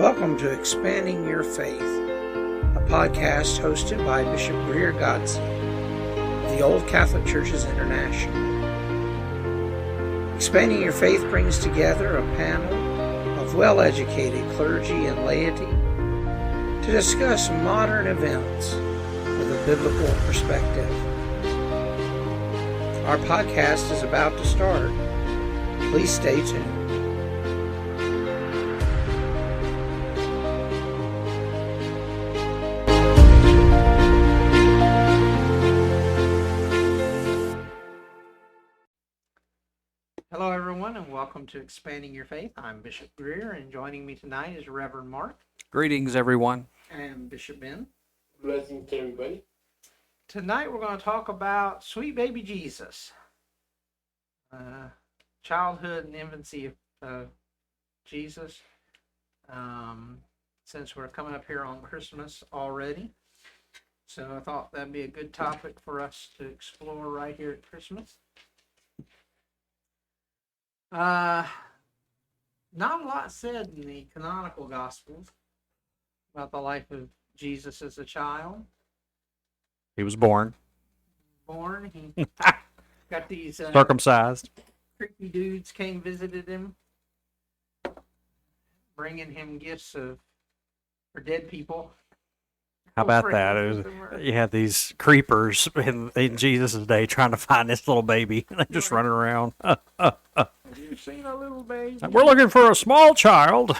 Welcome to Expanding Your Faith, a podcast hosted by Bishop Greer Godsey of the Old Catholic Churches International. Expanding Your Faith brings together a panel of well-educated clergy and laity to discuss modern events with a biblical perspective. Our podcast is about to start. Please stay tuned. Hello everyone and welcome to Expanding Your Faith. I'm Bishop Greer and joining me tonight is Reverend Mark. Greetings everyone. And Bishop Ben. Blessings to everybody. Tonight we're going to talk about sweet baby Jesus. Childhood and infancy of Jesus. Since we're coming up here on Christmas already. So I thought that'd be a good topic for us to explore right here at Christmas. Not a lot said in the canonical Gospels about the life of Jesus as a child. He was born. He got these circumcised. Creepy dudes came visited him, bringing him gifts for dead people. How about that? You had these creepers in Jesus' day trying to find this little baby. They just running around. Have you seen a little baby? We're looking for a small child.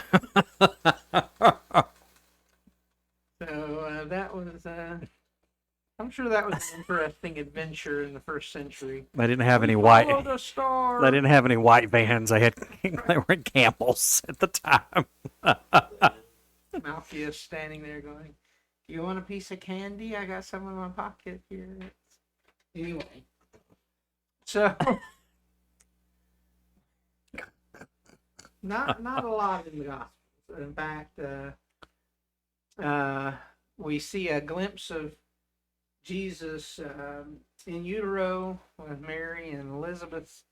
So that was, I'm sure that was an interesting adventure in the first century. They didn't have any white. The star. They didn't have any white vans. They were camels at the time. Malchus standing there going, "You want a piece of candy? I got some in my pocket here." Anyway, so not a lot in the Gospels. In fact, we see a glimpse of Jesus in utero with Mary and Elizabeth's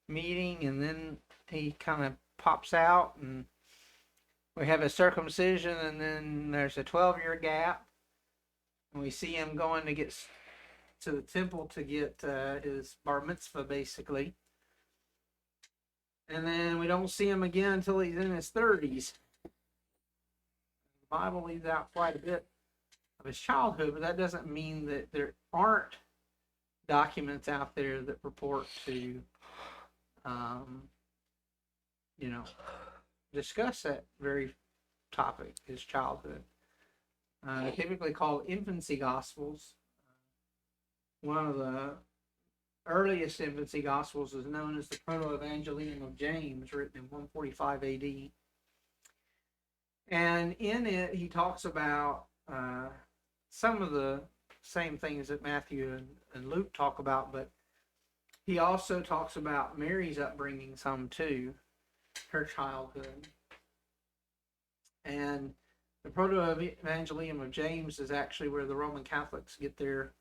meeting, and then he kind of pops out and we have a circumcision, and then there's a 12-year gap. And we see him going to get to the temple to get his bar mitzvah, basically. And then we don't see him again until he's in his 30s. The Bible leaves out quite a bit of his childhood, but that doesn't mean that there aren't documents out there that purport to, discuss that very topic, his childhood. Typically called infancy gospels. One of the earliest infancy gospels is known as the Proto-Evangelium of James, written in 145 AD. And in it, he talks about some of the same things that Matthew and Luke talk about, but he also talks about Mary's upbringing some too, her childhood. And the Proto-Evangelium of James is actually where the Roman Catholics get their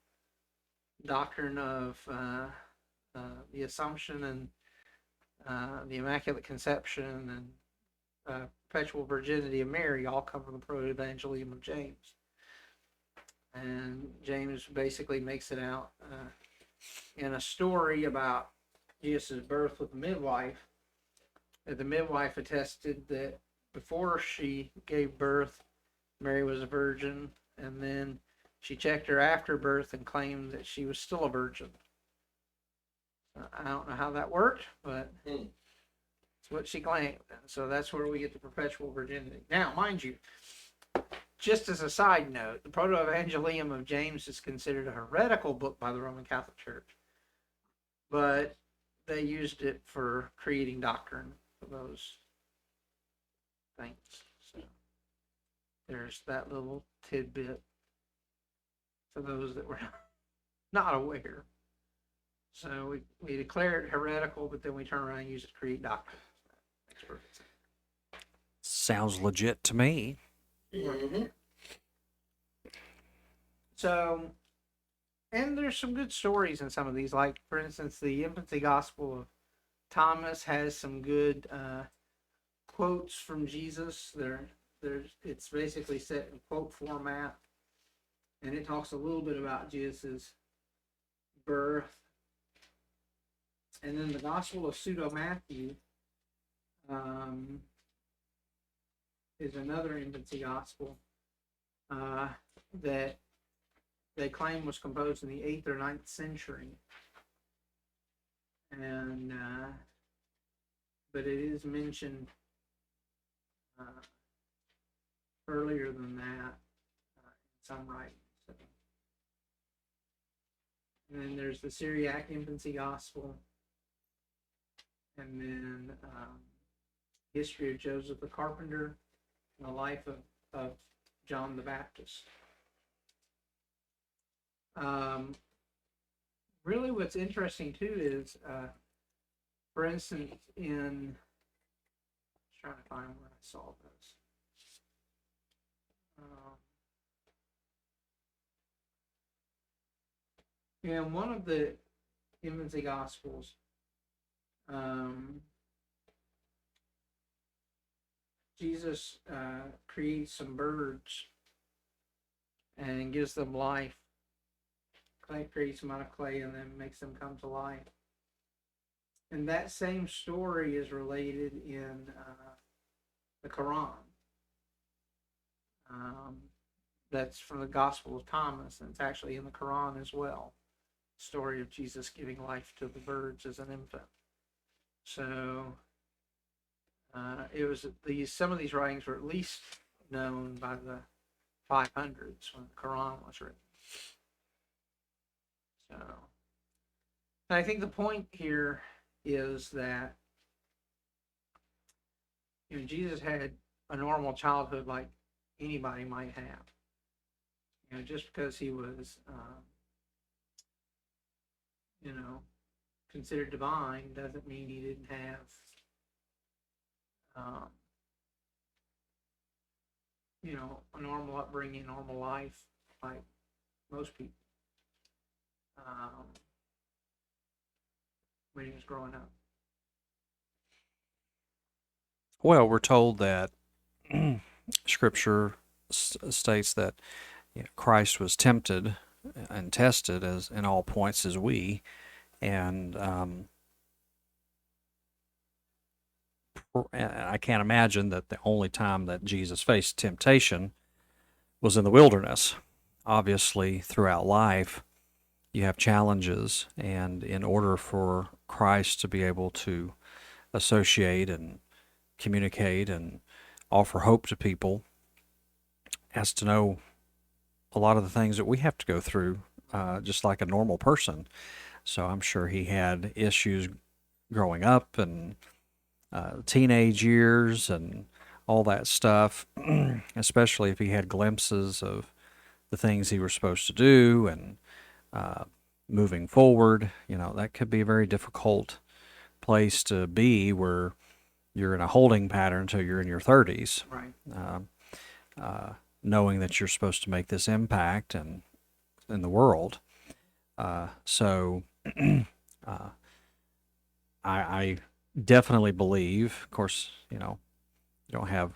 doctrine of the Assumption and the Immaculate Conception and perpetual virginity of Mary all come from the Proto-Evangelium of James. And James basically makes it out in a story about Jesus' birth with the midwife. The midwife attested that before she gave birth, Mary was a virgin, and then she checked her after birth and claimed that she was still a virgin. I don't know how that worked, but it's what she claimed. So that's where we get the perpetual virginity. Now, mind you, just as a side note, the Proto-Evangelium of James is considered a heretical book by the Roman Catholic Church, but they used it for creating doctrine for those things. So there's that little tidbit for those that were not aware. So we declare it heretical, but then we turn around and use it to create doctrine. Makes perfect sense. Sounds legit to me. Mm-hmm. So, and there's some good stories in some of these. Like, for instance, the infancy gospel of Thomas has some good quotes from Jesus. it's basically set in quote format, and it talks a little bit about Jesus' birth. And then the Gospel of Pseudo Matthew is another infancy gospel that they claim was composed in the 8th or 9th century. And but it is mentioned earlier than that in some writings. So. And then there's the Syriac infancy gospel, and then history of Joseph the carpenter, and the life of John the Baptist. Really what's interesting too is, for instance, I'm trying to find where I saw this. In one of the infancy gospels, Jesus creates some birds and gives them life. Clay creates them out of clay and then makes them come to life. And that same story is related in the Quran. That's from the Gospel of Thomas, and it's actually in the Quran as well. Story of Jesus giving life to the birds as an infant. So it was some of these writings were at least known by the 500s when the Quran was written. So, and I think the point here is that Jesus had a normal childhood like anybody might have. Just because he was considered divine doesn't mean he didn't have a normal upbringing, normal life like most people when he was growing up. Well, we're told that Scripture states that Christ was tempted and tested as in all points as we, and I can't imagine that the only time that Jesus faced temptation was in the wilderness. Obviously, throughout life, you have challenges, and in order for Christ to be able to associate and communicate and offer hope to people, has to know a lot of the things that we have to go through, just like a normal person. So I'm sure he had issues growing up and teenage years and all that stuff, especially if he had glimpses of the things he was supposed to do and moving forward. That could be a very difficult place to be, where you're in a holding pattern until you're in your 30s. Right. Knowing that you're supposed to make this impact in the world. So I definitely believe, of course, you don't have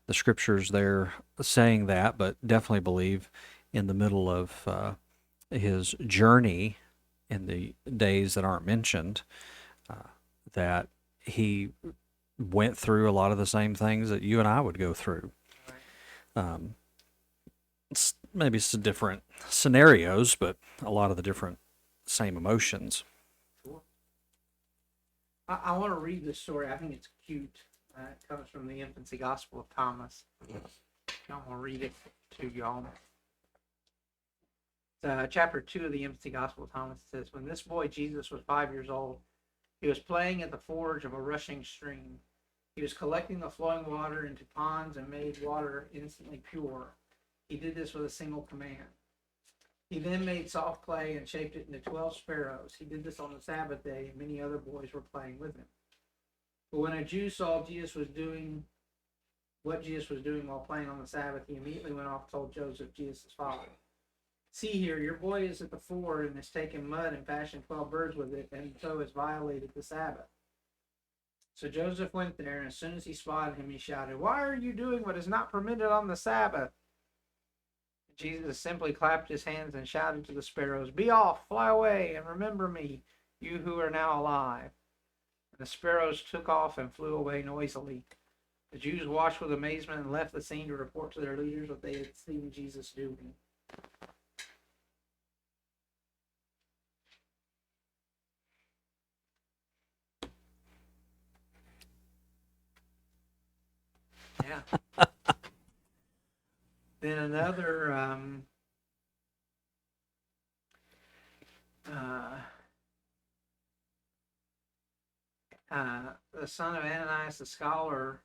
the scriptures there saying that, but definitely believe in the middle of his journey in the days that aren't mentioned, that he went through a lot of the same things that you and I would go through. Right. Maybe some different scenarios, but a lot of the different same emotions. Sure. I want to read this story. I think it's cute. It comes from the Infancy Gospel of Thomas. I'm going to read it to y'all. Chapter 2 of the Infancy Gospel of Thomas says, "When this boy Jesus was 5 years old, he was playing at the forge of a rushing stream. He was collecting the flowing water into ponds and made water instantly pure. He did this with a single command. He then made soft clay and shaped it into 12 sparrows. He did this on the Sabbath day, and many other boys were playing with him. But when a Jew saw what Jesus was doing while playing on the Sabbath, he immediately went off and told Joseph, Jesus' father, 'See here, your boy is at the forge and has taken mud and fashioned 12 birds with it, and so has violated the Sabbath.' So Joseph went there, and as soon as he spotted him, he shouted, "Why are you doing what is not permitted on the Sabbath?" Jesus simply clapped his hands and shouted to the sparrows, "Be off, fly away, and remember me, you who are now alive." And the sparrows took off and flew away noisily. The Jews watched with amazement and left the scene to report to their leaders what they had seen Jesus doing. Yeah. Then another the son of Ananias the scholar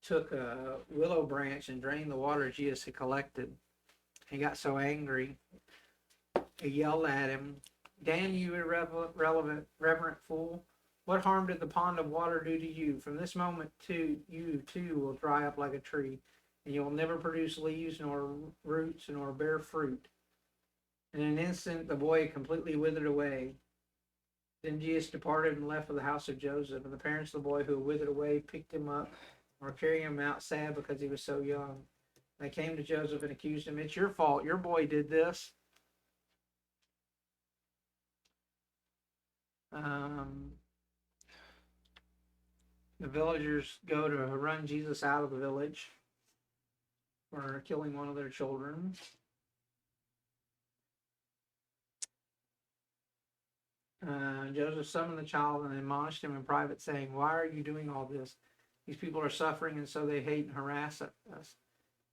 took a willow branch and drained the water Jesus had collected. He got so angry, he yelled at him, "Damn you, reverent fool! What harm did the pond of water do to you? From this moment, you too will dry up like a tree, and you will never produce leaves, nor roots, nor bear fruit." In an instant, the boy completely withered away. Then Jesus departed and left for the house of Joseph, and the parents of the boy who had withered away picked him up and were carrying him out sad because he was so young. They came to Joseph and accused him. "It's your fault. Your boy did this." The villagers go to run Jesus out of the village for killing one of their children. Joseph summoned the child and admonished him in private, saying, "Why are you doing all this? These people are suffering, and so they hate and harass us."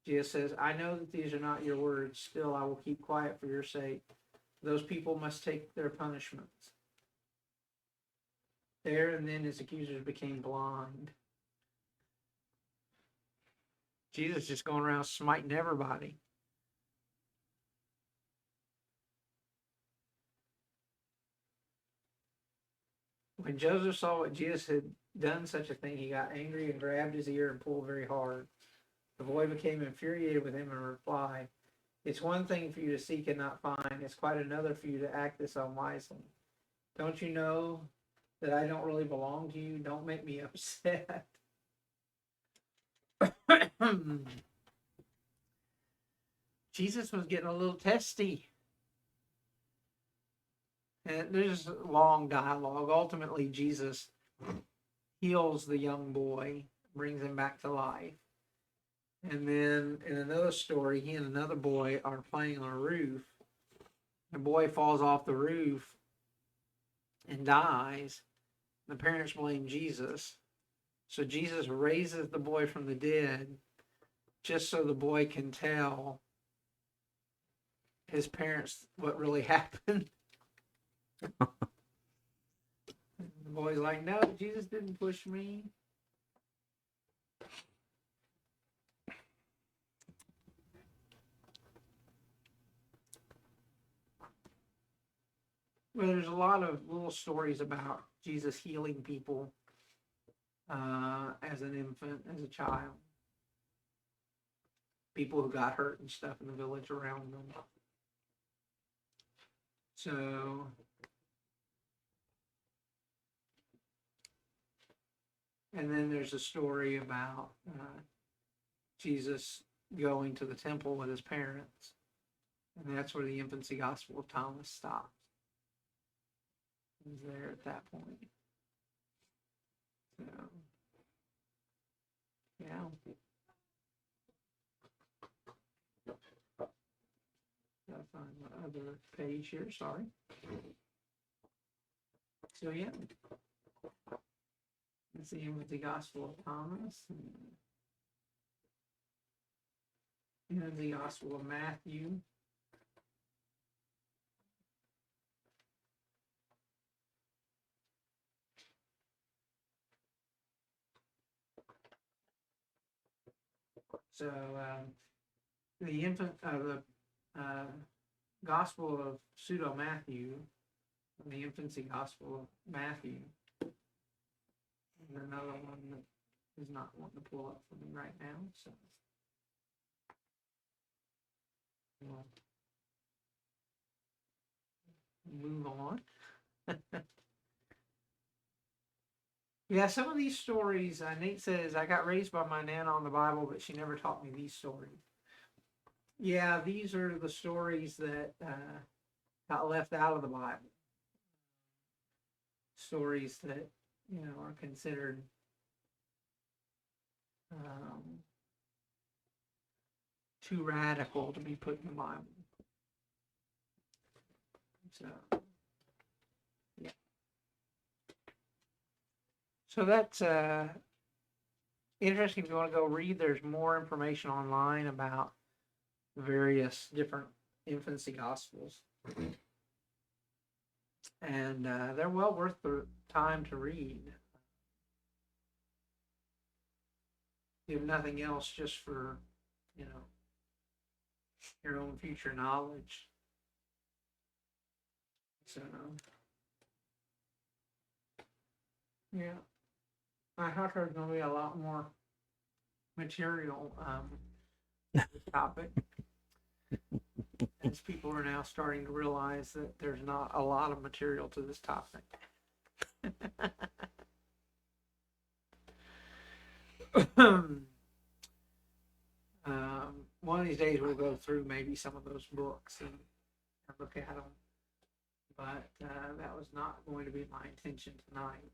Jesus says, "I know that these are not your words. Still, I will keep quiet for your sake. Those people must take their punishments." There and then his accusers became blind. Jesus just going around smiting everybody. When Joseph saw what Jesus had done such a thing, he got angry and grabbed his ear and pulled very hard. The boy became infuriated with him and replied, "It's one thing for you to seek and not find. It's quite another for you to act this unwisely. Don't you know that I don't really belong to you? Don't make me upset." Jesus was getting a little testy. And there's long dialogue. Ultimately, Jesus heals the young boy, brings him back to life. And then in another story, he and another boy are playing on a roof. The boy falls off the roof and dies. The parents blame Jesus. So Jesus raises the boy from the dead just so the boy can tell his parents what really happened. The boy's like, "No, Jesus didn't push me." Well, there's a lot of little stories about Jesus healing people as an infant, as a child. People who got hurt and stuff in the village around them. So, and then there's a story about Jesus going to the temple with his parents. And that's where the infancy gospel of Thomas stops. He's there at that point. So, yeah. Gotta find my other page here, sorry. So, yeah. Let's see with the Gospel of Thomas. And then the Gospel of Matthew. So, the Gospel of Pseudo Matthew, the infancy Gospel of Matthew, and another one that is not wanting to pull up for me right now. So, we'll move on. Yeah, some of these stories, Nate says, I got raised by my nana on the Bible, but she never taught me these stories. Yeah, these are the stories that got left out of the Bible. Stories that, are considered um, too radical to be put in the Bible. So, yeah. So that's interesting. If you want to go read, there's more information online about various different infancy gospels. And they're well worth the time to read. If nothing else, just for, your own future knowledge. So, yeah. I thought there was going to be a lot more material this topic. As people are now starting to realize that there's not a lot of material to this topic. One of these days we'll go through maybe some of those books and look at them. But that was not going to be my intention tonight,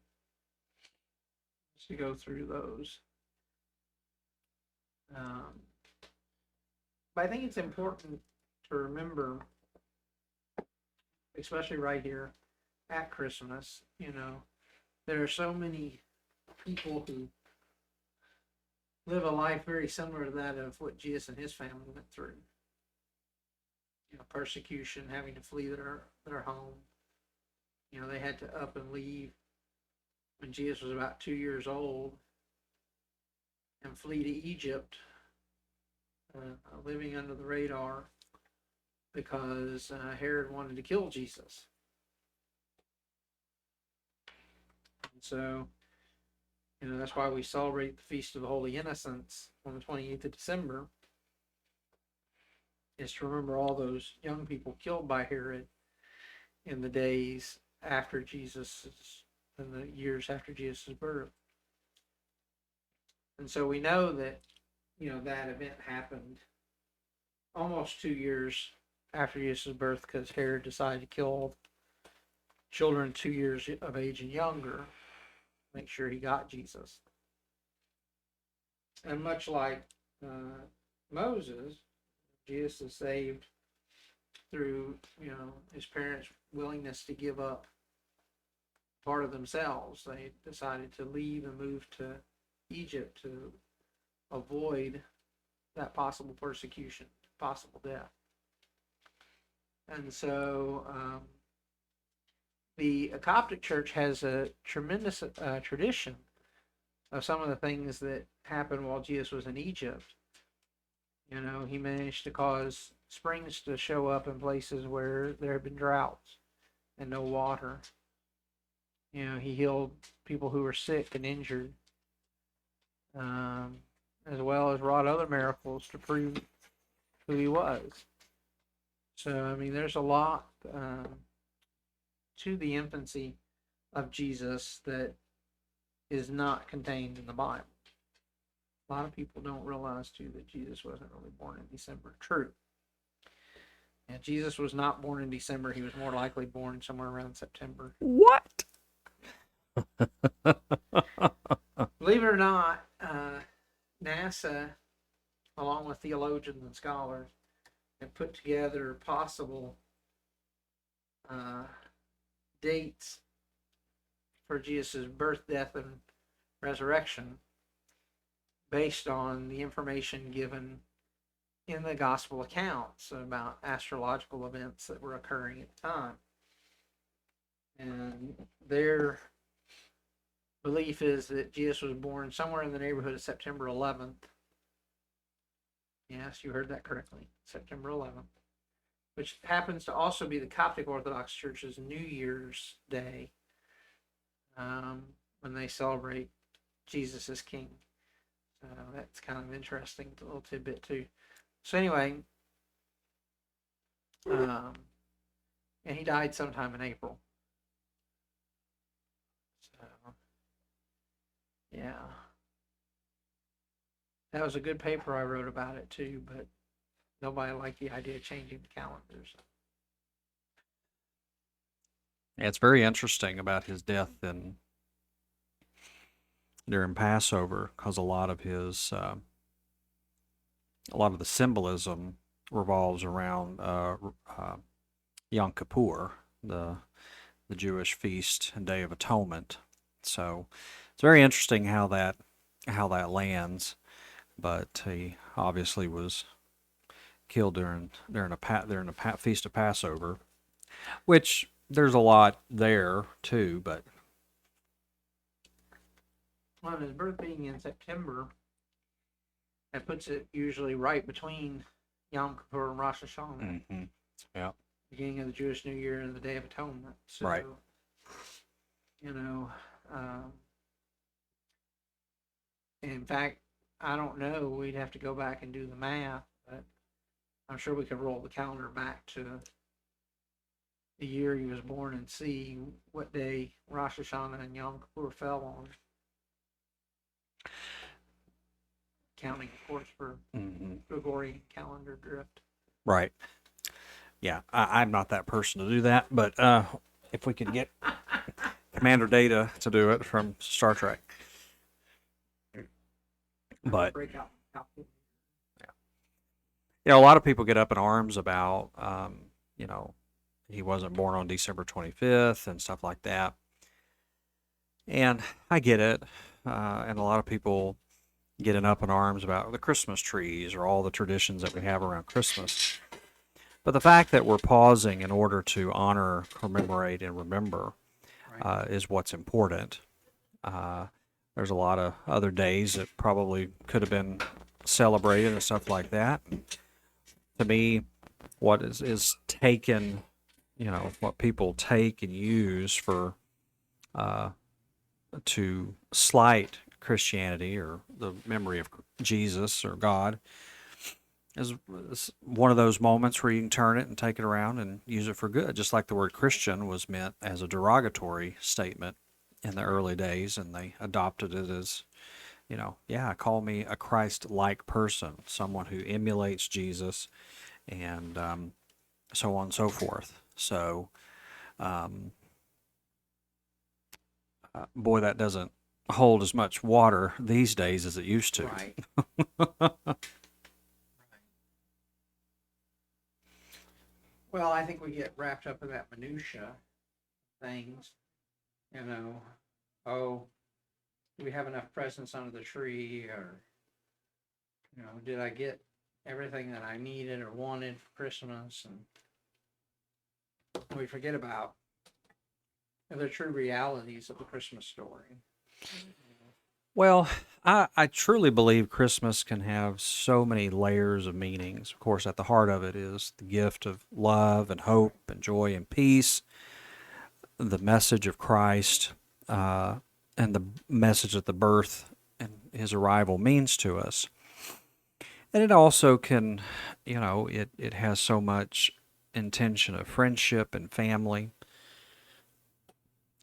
just to go through those. But I think it's important to remember, especially right here at Christmas, there are so many people who live a life very similar to that of what Jesus and his family went through. Persecution, having to flee their home. They had to up and leave when Jesus was about 2 years old and flee to Egypt, living under the radar because Herod wanted to kill Jesus. And so, that's why we celebrate the Feast of the Holy Innocents on the 28th of December, is to remember all those young people killed by Herod in the days after in the years after Jesus' birth. And so we know that, that event happened almost 2 years after Jesus' birth, because Herod decided to kill children 2 years of age and younger, make sure he got Jesus. And much like Moses, Jesus is saved through, his parents' willingness to give up part of themselves. They decided to leave and move to Egypt to avoid that possible persecution, possible death. And so the Coptic Church has a tremendous tradition of some of the things that happened while Jesus was in Egypt. He managed to cause springs to show up in places where there had been droughts and no water. He healed people who were sick and injured, as well as wrought other miracles to prove who he was. So, there's a lot to the infancy of Jesus that is not contained in the Bible. A lot of people don't realize, too, that Jesus wasn't really born in December. True. And Jesus was not born in December. He was more likely born somewhere around September. What? Believe it or not, NASA, along with theologians and scholars, have put together possible dates for Jesus' birth, death, and resurrection based on the information given in the gospel accounts about astrological events that were occurring at the time. And their belief is that Jesus was born somewhere in the neighborhood of September 11th. Yes, you heard that correctly. September 11th. Which happens to also be the Coptic Orthodox Church's New Year's Day, when they celebrate Jesus as King. So that's kind of interesting, a little tidbit too. So anyway, and he died sometime in April. So, Yeah. That was a good paper I wrote about it too, but nobody liked the idea of changing the calendars. Yeah, it's very interesting about his death during Passover, because a lot of the symbolism revolves around Yom Kippur, the Jewish feast and Day of Atonement. So it's very interesting how that lands. But he obviously was killed during the feast of Passover, which there's a lot there too. But Well, his birth being in September, that puts it usually right between Yom Kippur and Rosh Hashanah, yeah, beginning of the Jewish New Year and the Day of Atonement. So, right. You know, in fact, I don't know. We'd have to go back and do the math, but I'm sure we could roll the calendar back to the year he was born and see what day Rosh Hashanah and Yom Kippur fell on. Counting, of course, for Gregorian calendar drift. Right. Yeah, I'm not that person to do that, but if we could get Commander Data to do it from Star Trek. But a lot of people get up in arms about, he wasn't born on December 25th and stuff like that. And I get it. And a lot of people getting up in arms about the Christmas trees or all the traditions that we have around Christmas. But the fact that we're pausing in order to honor, commemorate, and remember is what's important. There's a lot of other days that probably could have been celebrated and stuff like that. To me, what is taken, what people take and use for to slight Christianity or the memory of Jesus or God is one of those moments where you can turn it and take it around and use it for good. Just like the word Christian was meant as a derogatory statement in the early days, and they adopted it as, call me a Christ-like person, someone who emulates Jesus, and so on and so forth. So, boy, that doesn't hold as much water these days as it used to. Right. Well, I think we get wrapped up in that minutia things. Oh, do we have enough presents under the tree? Or, did I get everything that I needed or wanted for Christmas? And we forget about the true realities of the Christmas story. Well, I truly believe Christmas can have so many layers of meanings. Of course, at the heart of it is the gift of love and hope and joy and peace, the message of Christ, and the message that the birth and his arrival means to us. And it also can, it has so much intention of friendship and family.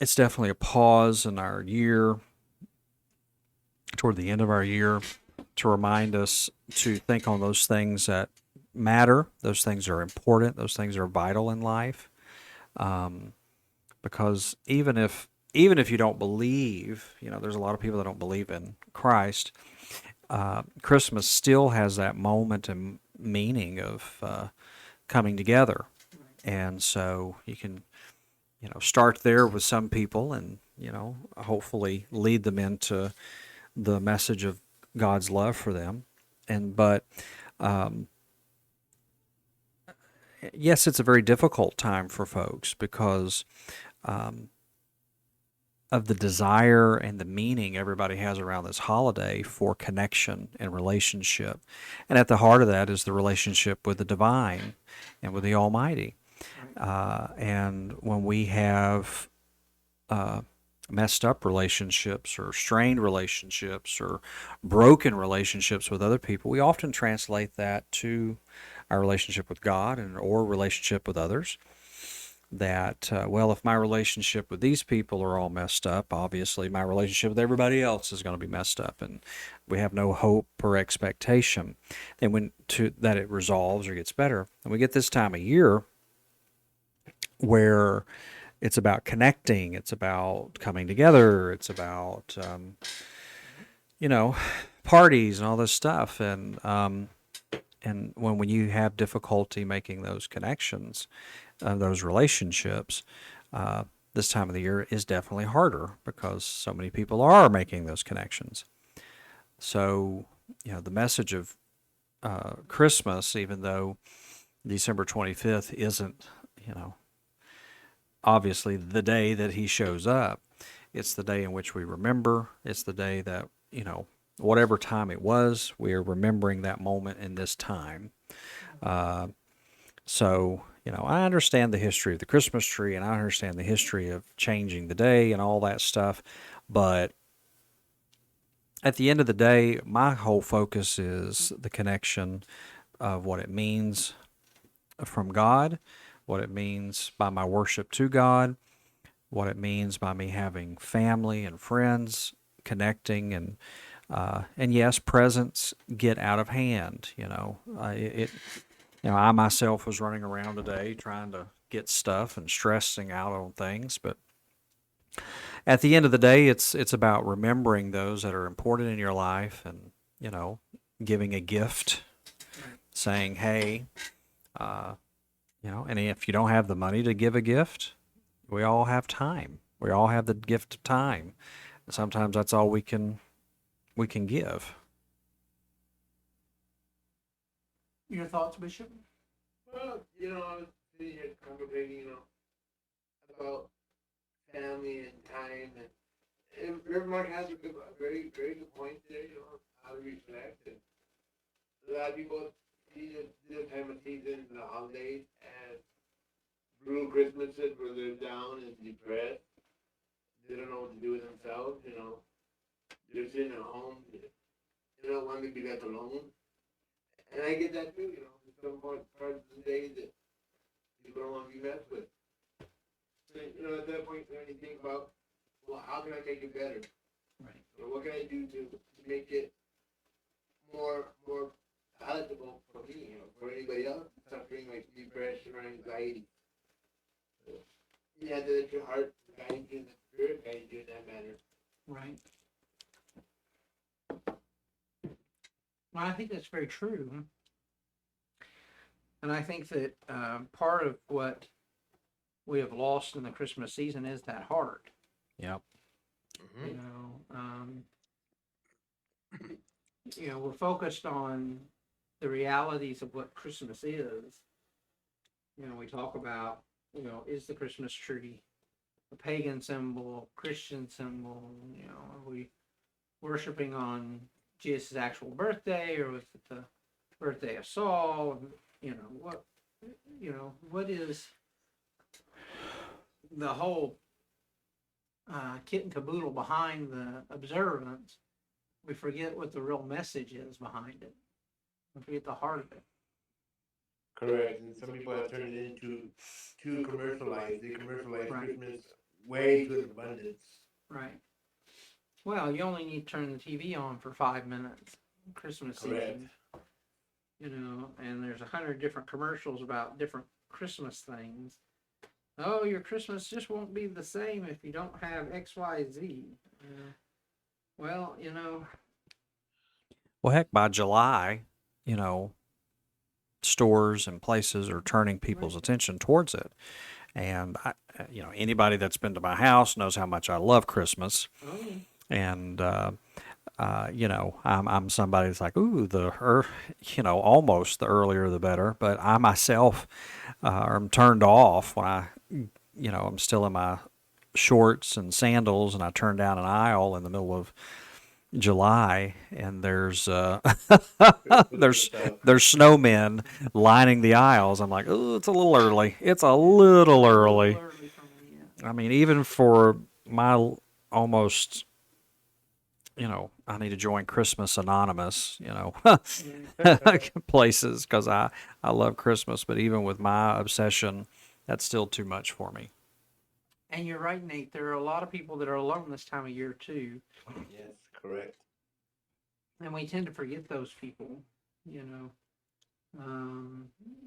It's definitely a pause in our year, toward the end of our year, to remind us to think on those things that matter, those things are important, those things are vital in life. Because even if you don't believe, there's a lot of people that don't believe in Christ, Christmas still has that moment and meaning of coming together. And so you can, start there with some people and, hopefully lead them into the message of God's love for them. But yes, it's a very difficult time for folks because of the desire and the meaning everybody has around this holiday for connection and relationship. And at the heart of that is the relationship with the divine and with the Almighty. And when we have messed up relationships or strained relationships or broken relationships with other people, we often translate that to our relationship with God or relationship with others. that, well, if my relationship with these people are all messed up, obviously my relationship with everybody else is going to be messed up, and we have no hope or expectation that it resolves or gets better. And we get this time of year where it's about connecting, it's about coming together, it's about, you know, parties and all this stuff. And when you have difficulty making those connections, those relationships, this time of the year is definitely harder because so many people are making those connections. So, the message of Christmas, even though December 25th isn't, obviously the day that he shows up, it's the day in which we remember. It's the day that, whatever time it was, we are remembering that moment in this time. So, I understand the history of the Christmas tree, and I understand the history of changing the day and all that stuff. But at the end of the day, my whole focus is the connection of what it means from God, what it means by my worship to God, what it means by me having family and friends connecting, and yes, presents get out of hand. I myself was running around today trying to get stuff and stressing out on things, but at the end of the day, it's about remembering those that are important in your life, and giving a gift, saying, "Hey," and if you don't have the money to give a gift, we all have time. We all have the gift of time. Sometimes that's all we can give. Your thoughts, Bishop? Well, I was sitting here contemplating, about family and time, and Reverend Mark has a very, very good point there, how to reflect. And a lot of people see this time of season, the holidays, as brutal Christmases where they're down and depressed. They don't know what to do with themselves, They're sitting at home, they don't want to be left alone. And I get that too, some parts of the day that people don't want to be messed with. So, at that point, when you think about, well, how can I make it better? Right. Or what can I do to make it more palatable for me, for anybody else suffering like depression or anxiety? So, you have to let your heart guide you, and the spirit guide you in that matter. Right. Well, I think that's very true. And I think that part of what we have lost in the Christmas season is that heart. Yep. We're focused on the realities of what Christmas is. We talk about, is the Christmas tree a pagan symbol, Christian symbol? Are we worshiping on Jesus' actual birthday, or was it the birthday of Saul? What is the whole kit and caboodle behind the observance? We forget what the real message is behind it. We forget the heart of it. Correct. And some people have turned it into too commercialized. They commercialize Right. Christmas way to an abundance. Right. Well, you only need to turn the TV on for 5 minutes. Christmas season. And there's 100 different commercials about different Christmas things. Oh, your Christmas just won't be the same if you don't have X, Y, Z. Well, Well, heck, by July, stores and places are turning people's attention towards it. And anybody that's been to my house knows how much I love Christmas. Oh. And I'm somebody that's like, ooh, almost the earlier the better. But I myself am turned off when I'm still in my shorts and sandals, and I turn down an aisle in the middle of July, and there's snowmen lining the aisles. I'm like, oh, it's a little early. It's a little early. I mean, even for my almost, I need to join Christmas Anonymous, places, because I love Christmas. But even with my obsession That's still too much for me. And you're right, Nate. There are a lot of people that are alone this time of year too, Yes, correct. and we tend to forget those people. You know,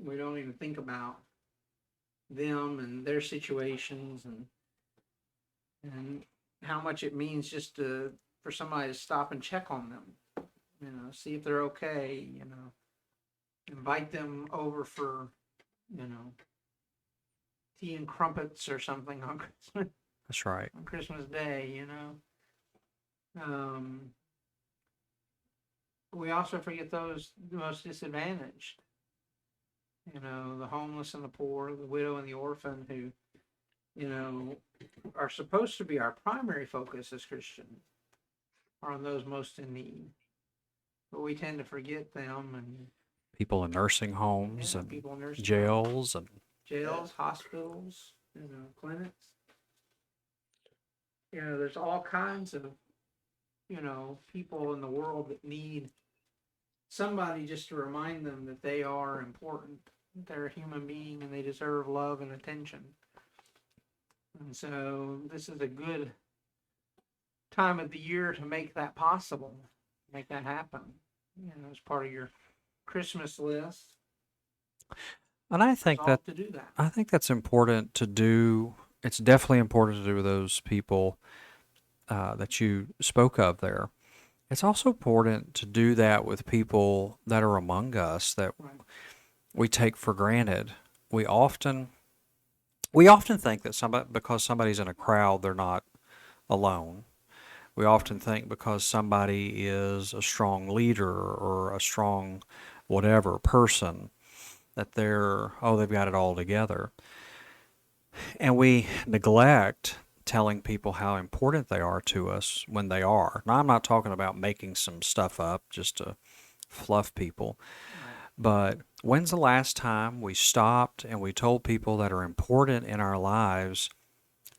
we don't even think about them and their situations and how much it means just to for somebody to stop and check on them. You know, see if they're okay. You know, invite them over for tea and crumpets or something on Christmas That's right. on Christmas Day. You know. We also forget those the most disadvantaged. You know, the homeless and the poor, the widow and the orphan, who are supposed to be our primary focus as Christians, are on those most in need. But we tend to forget them, and People in nursing homes and people in nursing jails and jails, hospitals, clinics. There's all kinds of people in the world that need somebody just to remind them that they are important. They're a human being and they deserve love and attention. And so this is a good time of the year to make that possible, make that happen. As part of your Christmas list. and I think that to do that. I think that's important to do. It's definitely important to do with those people that you spoke of there. It's also important to do that with people that are among us that Right. we take for granted. We often think that because somebody's in a crowd, they're not alone. We often think because somebody is a strong leader or a strong whatever person that they've got it all together. And we neglect telling people how important they are to us when they are. Now, I'm not talking about making some stuff up just to fluff people, but when's the last time we stopped and we told people that are important in our lives,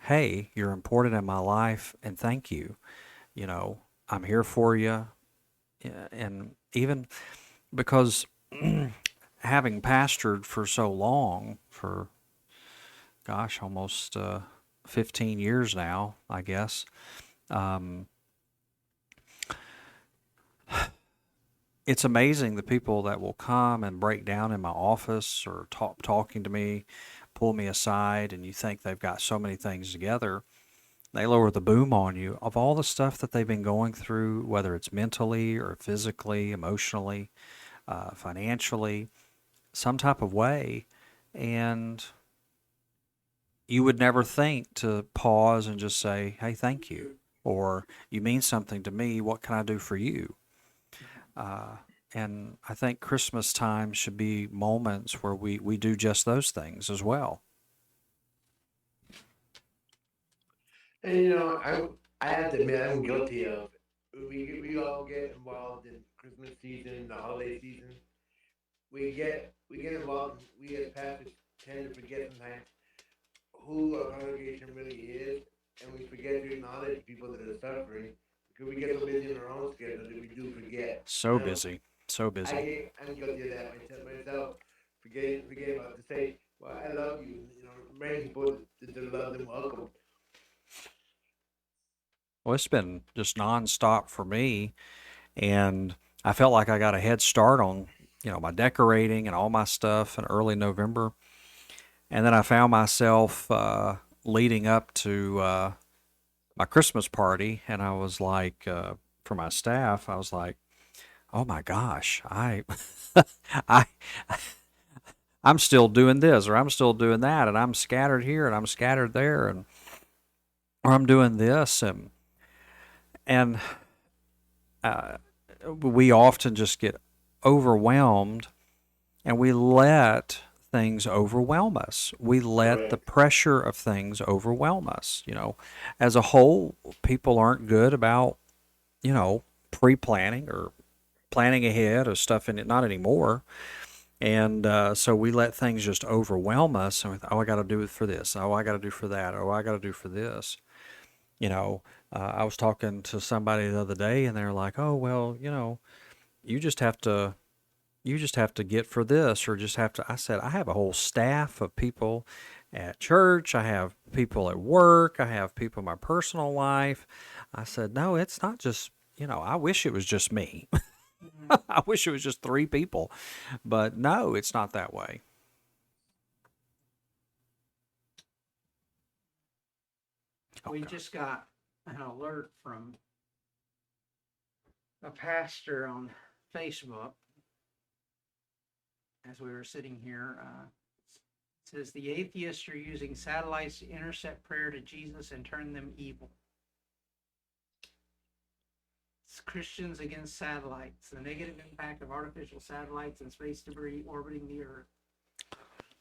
hey, you're important in my life and thank you. I'm here for you. And even because having pastored for so long, for almost 15 years now, I guess, it's amazing the people that will come and break down in my office or talking to me, pull me aside, and you think they've got so many things together. They lower the boom on you of all the stuff that they've been going through, whether it's mentally or physically, emotionally, financially, some type of way. And you would never think to pause and just say, hey, thank you. Or you mean something to me. What can I do for you? And I think Christmas time should be moments where we do just those things as well. And I have to admit, I'm guilty of. We all get involved in Christmas season, the holiday season. We get involved, and we as pastors tend to forget sometimes who our congregation really is, and we forget to acknowledge people that are suffering because we get so busy in our own schedule that we do forget. So busy. So busy. I'm guilty of that myself, forgetting about to say, well, I love you. Bring people that love them welcome. Well, it's been just nonstop for me. And I felt like I got a head start on, my decorating and all my stuff in early November. And then I found myself leading up to my Christmas party, and I was like, for my staff, I was like, oh my gosh, I, I'm still doing this, or I'm still doing that, and I'm scattered here, and I'm scattered there, or I'm doing this, and we often just get overwhelmed, and we let things overwhelm us. We let the pressure of things overwhelm us. As a whole, people aren't good about, pre-planning or planning ahead of stuff in it. Not anymore. And so we let things just overwhelm us. And we thought, oh, I got to do it for this. Oh, I got to do for that. Oh, I got to do for this. I was talking to somebody the other day, and they're like, oh, well, you just have to get for this, or just have to. I said, I have a whole staff of people at church. I have people at work. I have people in my personal life. I said, no, it's not just, I wish it was just me. I wish it was just 3 people. But no, it's not that way. We just got an alert from a pastor on Facebook as we were sitting here. It says the atheists are using satellites to intercept prayer to Jesus and turn them evil. It's Christians against satellites, the negative impact of artificial satellites and space debris orbiting the Earth.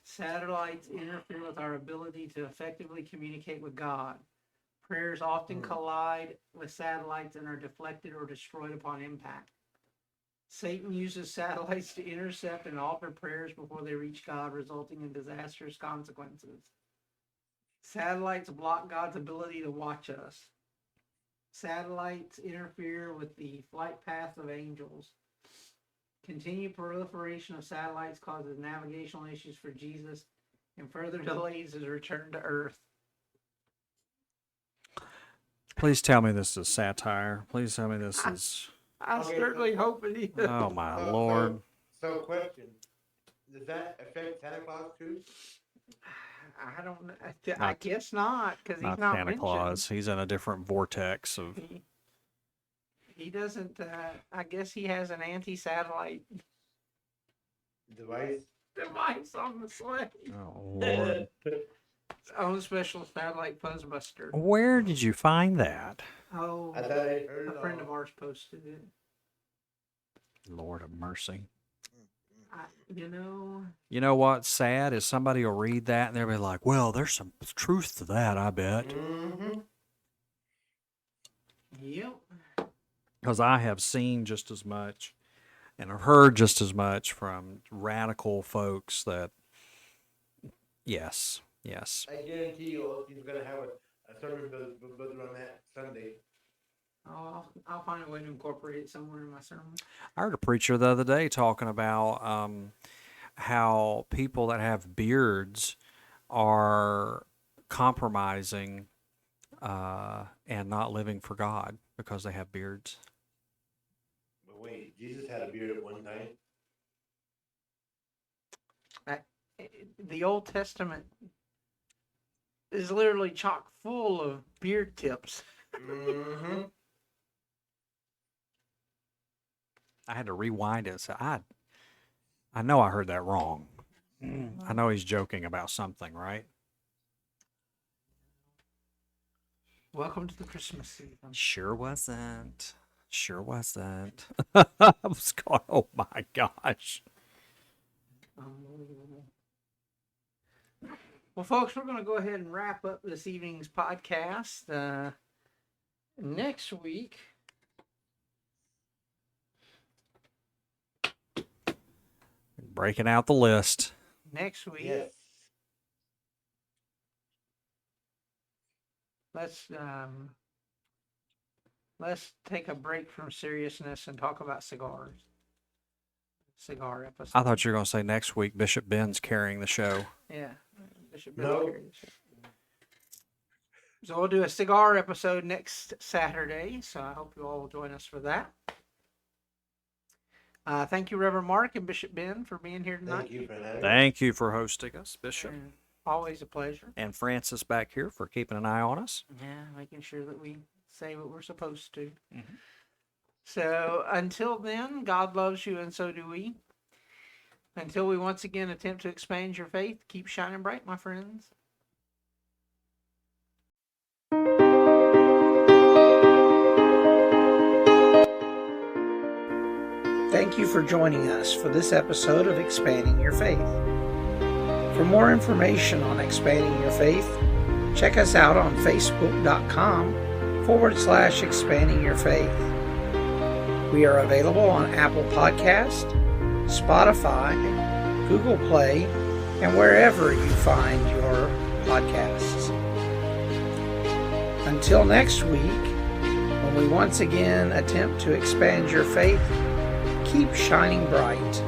Satellites interfere with our ability to effectively communicate with God. Prayers often collide with satellites and are deflected or destroyed upon impact. Satan uses satellites to intercept and alter prayers before they reach God, resulting in disastrous consequences. Satellites block God's ability to watch us. Satellites interfere with the flight paths of angels. Continued proliferation of satellites causes navigational issues for Jesus and further delays his return to Earth. Please tell me this is satire. Please tell me this is... I certainly hope it is. Oh, my Lord. So question, does that affect Santa Claus too? I don't know. I guess not, because he's not Santa mentioned. Claus. He's in a different vortex of... He doesn't, I guess he has an anti-satellite Device? device on the sleigh. Oh, Lord. His own special satellite fuzzbuster. Where did you find that? Oh, I thought I heard a friend of ours posted it. Lord of mercy. You know what's sad is somebody will read that and they'll be like, well, there's some truth to that, I bet. Mm-hmm. Yep. Because I have seen just as much and I've heard just as much from radical folks that, yes. I guarantee you he's going to have a sermon brother on that Sunday. Oh, I'll find a way to incorporate it somewhere in my sermon. I heard a preacher the other day talking about how people that have beards are compromising and not living for God because they have beards. But wait, Jesus had a beard at one time? The Old Testament is literally chock full of beard tips. Mm-hmm. I had to rewind it. So I know I heard that wrong. I know he's joking about something, right? Welcome to the Christmas season. Sure wasn't. I was going, oh my gosh. Unbelievable. Well, folks, we're going to go ahead and wrap up this evening's podcast. Next week, Breaking out the list. Next week, Yes. let's take a break from seriousness and talk about cigars. Cigar episode. I thought you were going to say next week Bishop Ben's carrying the show. Yeah. Bishop No. Greer Godsey. So we'll do a cigar episode next Saturday. So I hope you all will join us for that. Thank you, Reverend Mark and Bishop Ben, for being here tonight. Thank you for that. Thank you for hosting us, Bishop. And always a pleasure. And Francis back here for keeping an eye on us. Yeah, making sure that we say what we're supposed to. Mhm. So until then, God loves you and so do we. Until we once again attempt to expand your faith, keep shining bright, my friends. Thank you for joining us for this episode of Expanding Your Faith. For more information on Expanding Your Faith, check us out on facebook.com/Expanding Your Faith. We are available on Apple Podcast, Spotify, Google Play, and wherever you find your podcasts. Until next week, when we once again attempt to expand your faith, keep shining bright.